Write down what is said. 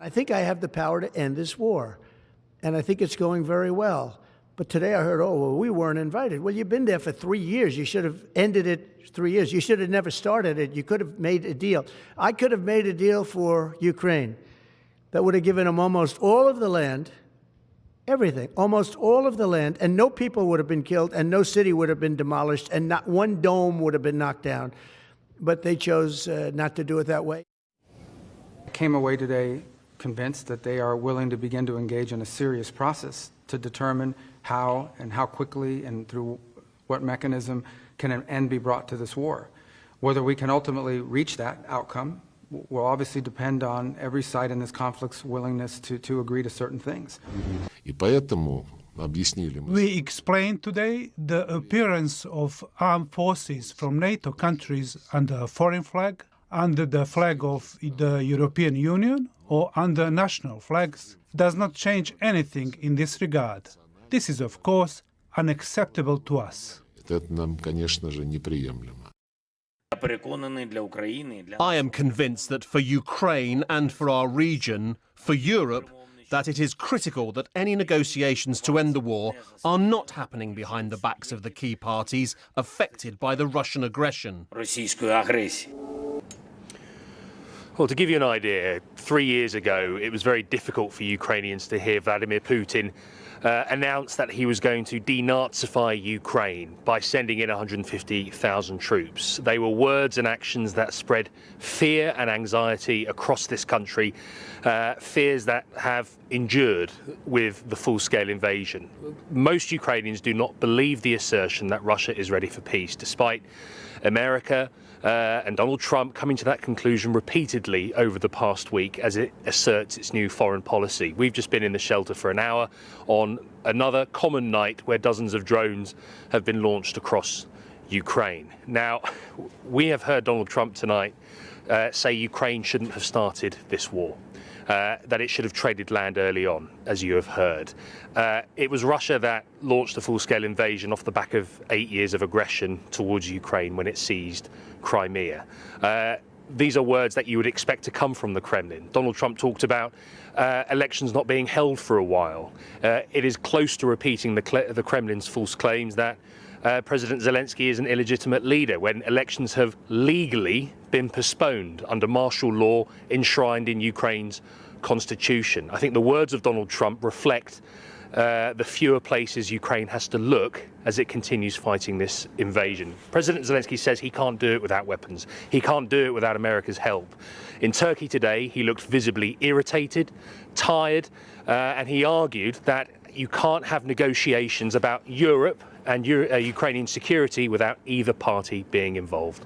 I think I have the power to end this war, and I think it's going very well. But today I heard, oh, well, we weren't invited. Well, you've been there for 3 years. You should have ended it 3 years. You should have never started it. You could have made a deal. I could have made a deal for Ukraine that would have given them almost all of the land, everything, almost all of the land, and no people would have been killed, and no city would have been demolished, and not one dome would have been knocked down. But they chose not to do it that way. I came away today convinced that they are willing to begin to engage in a serious process to determine how and how quickly and through what mechanism can an end be brought to this war. Whether we can ultimately reach that outcome will obviously depend on every side in this conflict's willingness to agree to certain things. We explained today the appearance of armed forces from NATO countries under a foreign flag, under the flag of the European Union, or under national flags does not change anything in this regard. This is, of course, unacceptable to us. I am convinced that for Ukraine and for our region, for Europe, that it is critical that any negotiations to end the war are not happening behind the backs of the key parties affected by the Russian aggression. Well, to give you an idea, 3 years ago, it was very difficult for Ukrainians to hear Vladimir Putin announce that he was going to denazify Ukraine by sending in 150,000 troops. They were words and actions that spread fear and anxiety across this country, fears that have endured with the full-scale invasion. Most Ukrainians do not believe the assertion that Russia is ready for peace, despite America and Donald Trump coming to that conclusion repeatedly over the past week as it asserts its new foreign policy. We've just been in the shelter for an hour on another common night where dozens of drones have been launched across Ukraine. Now, we have heard Donald Trump tonight say Ukraine shouldn't have started this war. That it should have traded land early on, as you have heard. It was Russia that launched a full-scale invasion off the back of 8 years of aggression towards Ukraine when it seized Crimea. These are words that you would expect to come from the Kremlin. Donald Trump talked about elections not being held for a while. It is close to repeating the Kremlin's false claims that President Zelensky is an illegitimate leader when elections have legally been postponed under martial law enshrined in Ukraine's constitution. I think the words of Donald Trump reflect the fewer places Ukraine has to look as it continues fighting this invasion. President Zelensky says he can't do it without weapons. He can't do it without America's help. In Turkey today, he looked visibly irritated, tired, and he argued that you can't have negotiations about Europe and Ukrainian security without either party being involved.